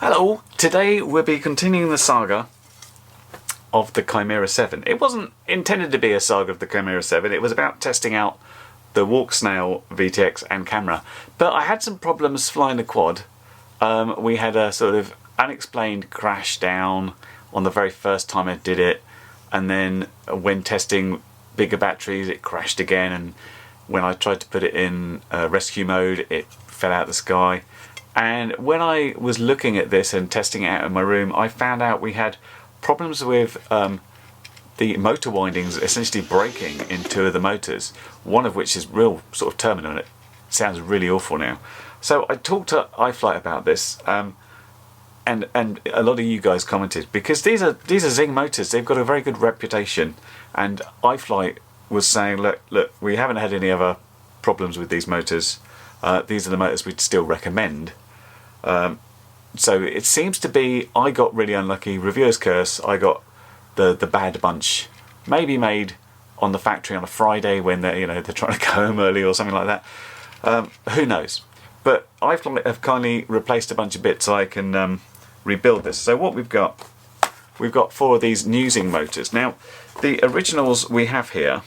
Hello, today we'll be continuing the saga of the Chimera7. It wasn't intended to be a saga of the Chimera7, it was about testing out the Walksnail VTX and camera. But I had some problems flying the quad. We had a sort of unexplained crash down on the very first time I did it, and then when testing bigger batteries it crashed again, and when I tried to put it in rescue mode it fell out of the sky. And when I was looking at this and testing it out in my room, I found out we had problems with the motor windings essentially breaking in two of the motors, one of which is real sort of terminal, and it sounds really awful now. So I talked to iFlight about this, and a lot of you guys commented, because these are Zing motors. They've got a very good reputation, and iFlight was saying, look, we haven't had any other problems with these motors. These are the motors we'd still recommend. So it seems to be I got really unlucky. Reviewer's curse. I got the bad bunch. Maybe made on the factory on a Friday when they're trying to go home early or something like that. Who knows? But I've kindly replaced a bunch of bits so I can rebuild this. So what we've got four of these new Zing motors. Now the originals we have here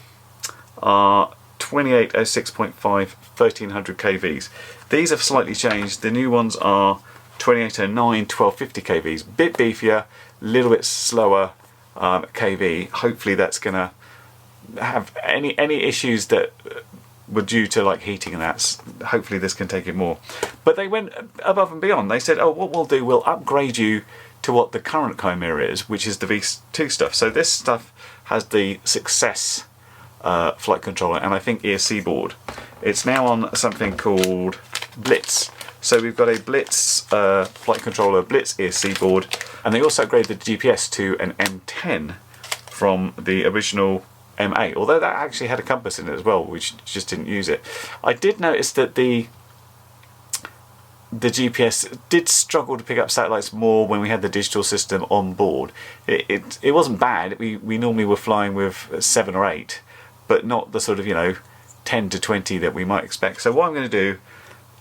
are 2806.5 1300 kVs. These have slightly changed. The new ones are 2809 1250 kVs. Bit beefier, little bit slower kV. Hopefully that's gonna have any issues that were due to like heating and that. Hopefully this can take it more. But they went above and beyond. They said, oh, what we'll do, we'll upgrade you to what the current Chimera is, which is the V2 stuff. So this stuff has the Success flight controller and I think ESC board. It's now on something called Blitz. So we've got a Blitz flight controller, Blitz ESC board, and they also upgraded the GPS to an M10 from the original M8, although that actually had a compass in it as well, which just didn't use it. I did notice that the GPS did struggle to pick up satellites more when we had the digital system on board. It wasn't bad. We normally were flying with 7 or 8, but not the sort of 10 to 20 that we might expect. So what I'm going to do,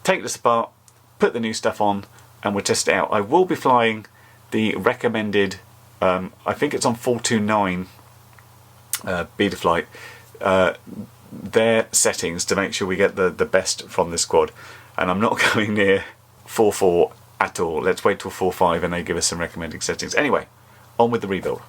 take this apart, put the new stuff on, and we'll test it out. I will be flying the recommended, I think it's on 429 Betaflight, their settings to make sure we get the best from this quad. And I'm not going near 4.4 at all. Let's wait till 4.5 and they give us some recommended settings. Anyway, on with the rebuild.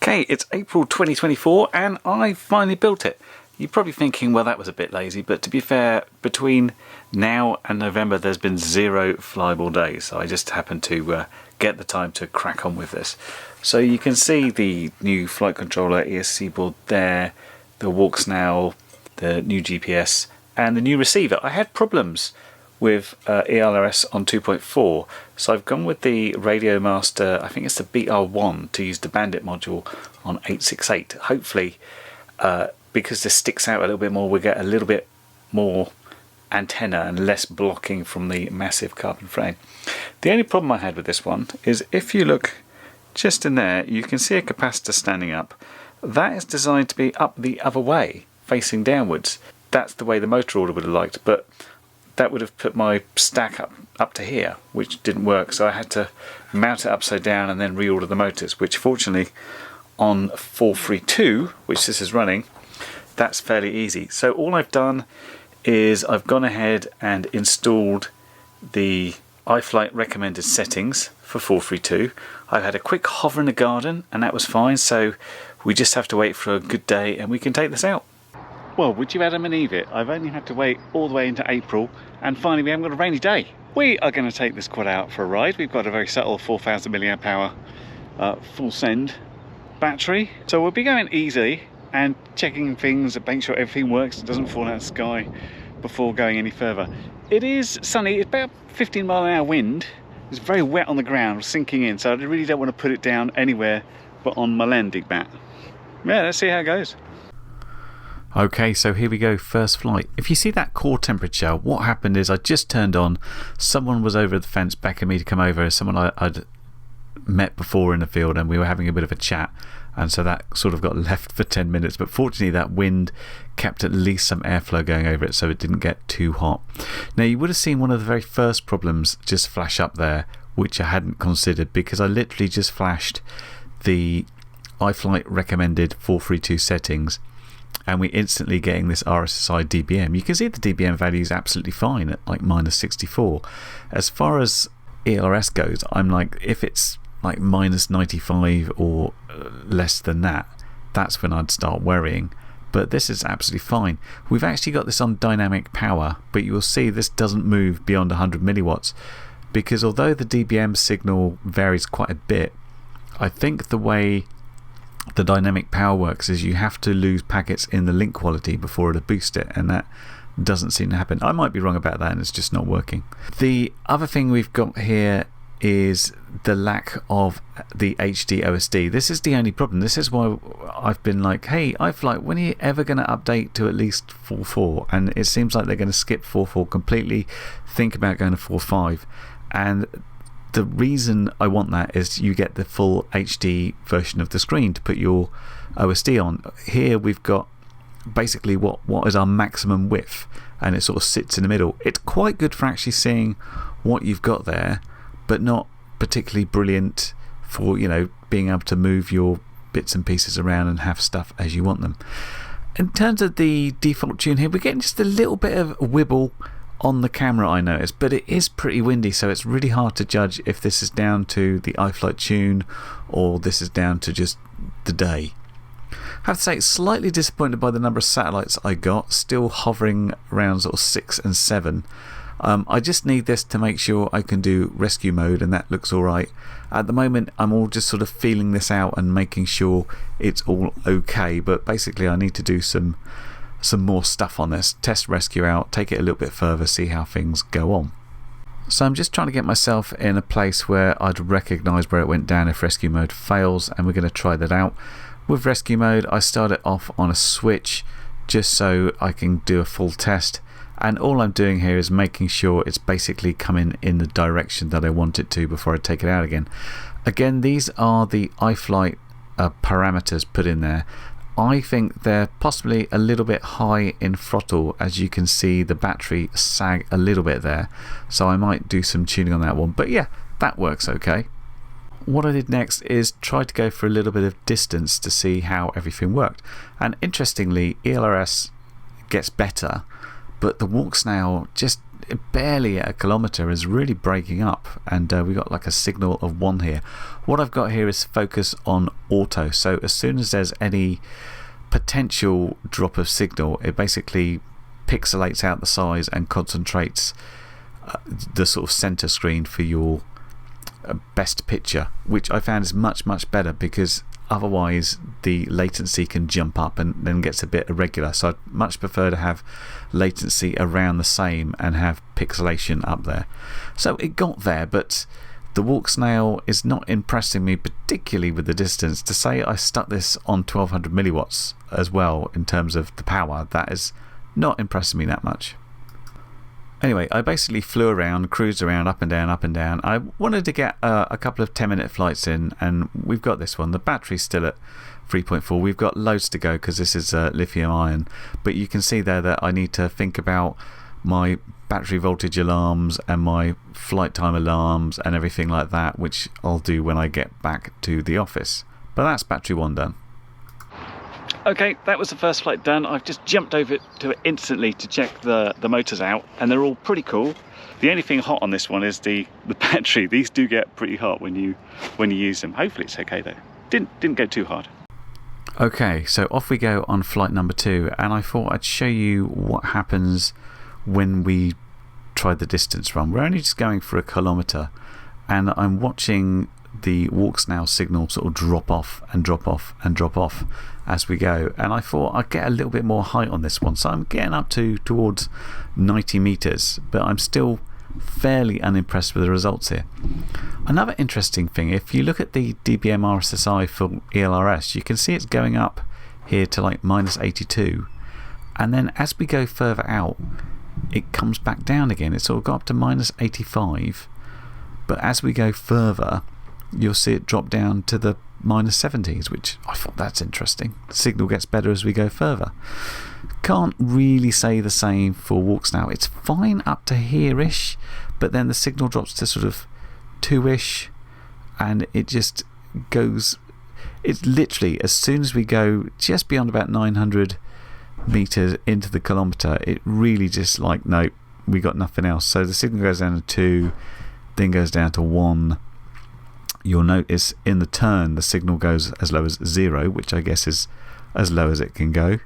Okay, it's April 2024 and I finally built it. You're probably thinking, well, that was a bit lazy, but to be fair, between now and November there's been 0 flyable days, so I just happened to get the time to crack on with this. So you can see the new flight controller ESC board there, the Walksnail, the new GPS and the new receiver. I had problems with ELRS on 2.4, so I've gone with the RadioMaster, I think it's the BR1, to use the Bandit module on 868. Hopefully, because this sticks out a little bit more, we'll get a little bit more antenna and less blocking from the massive carbon frame. The only problem I had with this one is if you look just in there, you can see a capacitor standing up. That is designed to be up the other way, facing downwards. That's the way the motor order would have liked, but that would have put my stack up to here, which didn't work, so I had to mount it upside down and then reorder the motors, which fortunately on 432, which this is running, that's fairly easy. So all I've done is I've gone ahead and installed the iFlight recommended settings for 432. I've had a quick hover in the garden and that was fine, so we just have to wait for a good day and we can take this out. Well, would you Adam and Eve it? I've only had to wait all the way into April and finally we haven't got a rainy day. We are going to take this quad out for a ride. We've got a very subtle 4000 milliamp hour full send battery, so we'll be going easy and checking things and making sure everything works and doesn't fall out of the sky before going any further. It is sunny, it's about 15 mile an hour wind. It's very wet on the ground, sinking in, so I really don't want to put it down anywhere but on my landing mat. Yeah, let's see how it goes. Okay, so here we go, first flight. If you see that core temperature, what happened is I just turned on, someone was over the fence beckoning me to come over, someone I'd met before in the field, and we were having a bit of a chat, and so that sort of got left for 10 minutes, but fortunately that wind kept at least some airflow going over it so it didn't get too hot. Now you would have seen one of the very first problems just flash up there which I hadn't considered, because I literally just flashed the iFlight recommended 432 settings and we're instantly getting this RSSI dBm. You can see the dBm value is absolutely fine at like -64. As far as ELRS goes, I'm like, if it's like -95 or less than that, that's when I'd start worrying. But this is absolutely fine. We've actually got this on dynamic power, but you will see this doesn't move beyond 100 milliwatts, because although the dBm signal varies quite a bit, I think the way the dynamic power works is you have to lose packets in the link quality before it'll boost it, and that doesn't seem to happen. I might be wrong about that and it's just not working. The other thing we've got here is the lack of the HD OSD. This is the only problem. This is why I've been like, hey iFlight, when are you ever going to update to at least 4.4? And it seems like they're going to skip 4.4 completely, think about going to 4.5. And the reason I want that is you get the full HD version of the screen to put your OSD on. Here we've got basically what is our maximum width, and it sort of sits in the middle. It's quite good for actually seeing what you've got there, but not particularly brilliant for, you know, being able to move your bits and pieces around and have stuff as you want them. In terms of the default tune here, we're getting just a little bit of wibble on the camera, I noticed, but it is pretty windy, so it's really hard to judge if this is down to the iFlight tune or this is down to just the day. I have to say, slightly disappointed by the number of satellites I got, still hovering around sort of 6 and 7. I just need this to make sure I can do rescue mode, and that looks alright. At the moment I'm all just sort of feeling this out and making sure it's all okay, but basically I need to do some more stuff on this, test rescue out, take it a little bit further, see how things go on. So I'm just trying to get myself in a place where I'd recognise where it went down if rescue mode fails, and we're going to try that out. With rescue mode I start it off on a switch just so I can do a full test, and all I'm doing here is making sure it's basically coming in the direction that I want it to before I take it out again. Again, these are the iFlight parameters put in there. I think they're possibly a little bit high in throttle. As you can see, the battery sag a little bit there, so I might do some tuning on that one, but yeah, that works okay. What I did next is try to go for a little bit of distance to see how everything worked, and interestingly ELRS gets better, but the Walksnail just barely at a kilometre is really breaking up, and we got like a signal of 1 here. What I've got here is focus on auto, so as soon as there's any potential drop of signal, it basically pixelates out the size and concentrates the sort of centre screen for your best picture, which I found is much better, because otherwise the latency can jump up and then gets a bit irregular. So I'd much prefer to have latency around the same and have pixelation up there. So it got there, but the Walksnail is not impressing me particularly with the distance. To say I stuck this on 1200 milliwatts as well in terms of the power, that is not impressing me that much. Anyway, I basically flew around, cruised around, up and down, up and down. I wanted to get a couple of 10-minute flights in, and we've got this one. The battery's still at 3.4. We've got loads to go because this is lithium ion, but you can see there that I need to think about my battery voltage alarms and my flight time alarms and everything like that, which I'll do when I get back to the office. But that's battery 1 done. Okay, that was the first flight done. I've just jumped over to it instantly to check the motors out, and they're all pretty cool. The only thing hot on this one is the battery. These do get pretty hot when you use them. Hopefully it's okay though. Didn't go too hard. Okay, so off we go on flight number 2, and I thought I'd show you what happens when we try the distance run. We're only just going for a kilometre, and I'm watching the Walksnail signal sort of drop off and drop off and drop off as we go, and I thought I'd get a little bit more height on this one, so I'm getting up towards 90 metres, but I'm still fairly unimpressed with the results here. Another interesting thing, if you look at the dBm RSSI for ELRS, you can see it's going up here to like -82, and then as we go further out it comes back down again. It's sort of got up to -85, but as we go further you'll see it drop down to the -70s, which I thought that's interesting. The signal gets better as we go further. Can't really say the same for Walksnail. It's fine up to here-ish, but then the signal drops to sort of 2-ish, and it just goes, it's literally as soon as we go just beyond about 900 meters into the kilometer, it really just like, nope, we got nothing else. So the signal goes down to 2, then goes down to 1. You'll notice in the turn the signal goes as low as 0, which I guess is as low as it can go.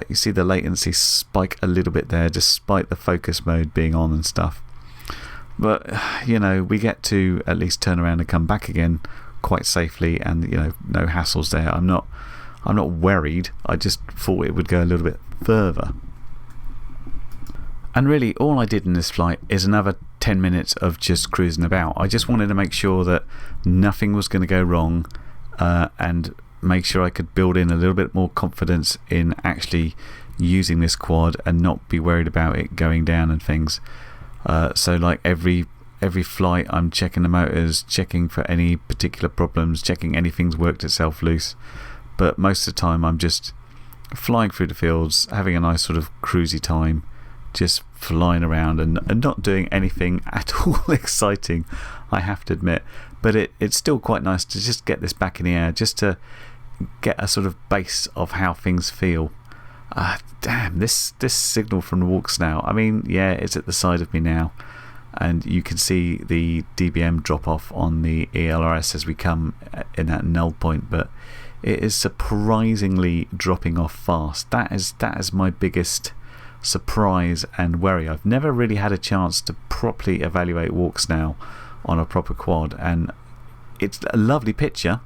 You see the latency spike a little bit there despite the focus mode being on and stuff, but you know, we get to at least turn around and come back again quite safely, and you know, no hassles there. I'm not worried. I just thought it would go a little bit further. And really all I did in this flight is another 10 minutes of just cruising about. I just wanted to make sure that nothing was going to go wrong, and make sure I could build in a little bit more confidence in actually using this quad and not be worried about it going down and things. So like every flight I'm checking the motors, checking for any particular problems, checking anything's worked itself loose. But most of the time I'm just flying through the fields, having a nice sort of cruisy time, just flying around and not doing anything at all exciting, I have to admit. But it's still quite nice to just get this back in the air, just to get a sort of base of how things feel. Damn, this signal from the Walksnail, I mean, yeah, it's at the side of me now, and you can see the dBm drop off on the ELRS as we come in that null point, but it is surprisingly dropping off fast. That is my biggest surprise and worry. I've never really had a chance to properly evaluate Walksnail on a proper quad, and it's a lovely picture,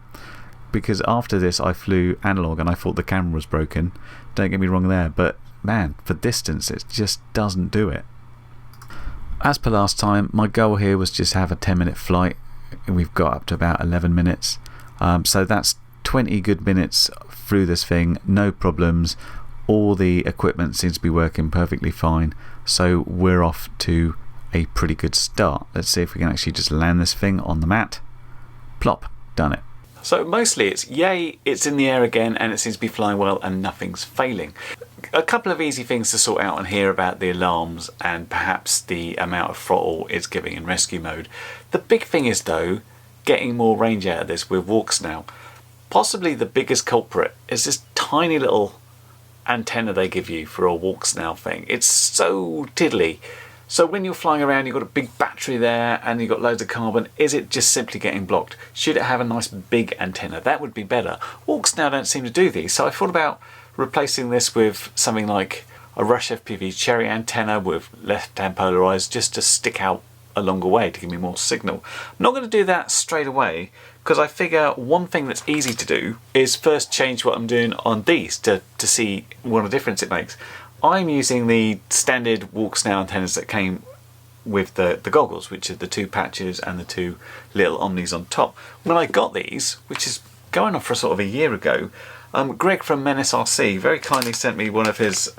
because after this I flew analog and I thought the camera was broken, don't get me wrong there, but man, for distance it just doesn't do it. As per last time, my goal here was just have a 10-minute flight. We've got up to about 11 minutes, so that's 20 good minutes through this thing, no problems. All the equipment seems to be working perfectly fine, so we're off to a pretty good start. Let's see if we can actually just land this thing on the mat. Plop, done it. So mostly it's yay, it's in the air again and it seems to be flying well and nothing's failing. A couple of easy things to sort out on here about the alarms and perhaps the amount of throttle it's giving in rescue mode. The big thing is though, getting more range out of this with Walksnail. Possibly the biggest culprit is this tiny little antenna they give you for a Walksnail thing. It's so tiddly. So when you're flying around, you've got a big battery there and you've got loads of carbon. Is it just simply getting blocked? Should it have a nice big antenna? That would be better. Walksnail don't seem to do these, so I thought about replacing this with something like a Rush FPV cherry antenna with left-hand polarized, just to stick out a longer way to give me more signal. I'm not going to do that straight away, because I figure one thing that's easy to do is first change what I'm doing on these to see what a difference it makes. I'm using the standard Walksnail antennas that came with the goggles, which are the 2 patches and the 2 little omnis on top. When I got these, which is going on for sort of a year ago, Greg from Menace RC very kindly sent me one of his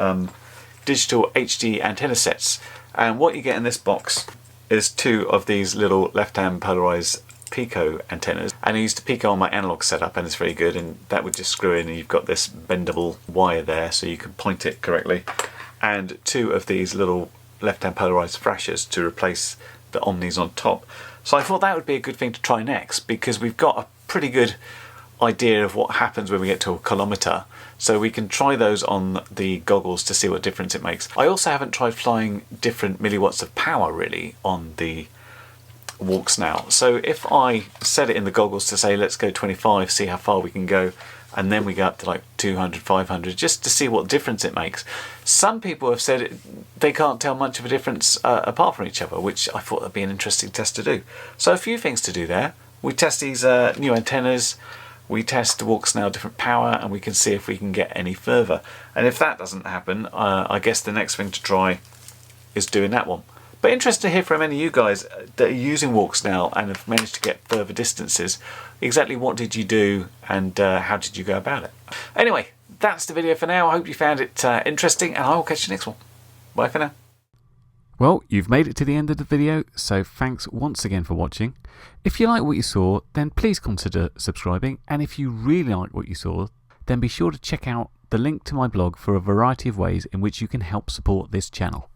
digital HD antenna sets, and what you get in this box is 2 of these little left-hand polarized Pico antennas, and I used a Pico on my analog setup and it's very good, and that would just screw in and you've got this bendable wire there so you can point it correctly, and 2 of these little left-hand polarized flashers to replace the omnis on top. So I thought that would be a good thing to try next, because we've got a pretty good idea of what happens when we get to a kilometre, so we can try those on the goggles to see what difference it makes. I also haven't tried flying different milliwatts of power really on the Walksnail, so if I set it in the goggles to say let's go 25, see how far we can go, and then we go up to like 200, 500, just to see what difference it makes. Some people have said they can't tell much of a difference apart from each other, which I thought would be an interesting test to do. So a few things to do there. We test these new antennas, we test the Walksnail different power, and we can see if we can get any further. And if that doesn't happen, I guess the next thing to try is doing that one. But interested to hear from any of you guys that are using Walksnail and have managed to get further distances. Exactly what did you do, and how did you go about it? Anyway, that's the video for now. I hope you found it interesting, and I will catch you next one. Bye for now. Well, you've made it to the end of the video, so thanks once again for watching. If you like what you saw, then please consider subscribing, and if you really like what you saw, then be sure to check out the link to my blog for a variety of ways in which you can help support this channel.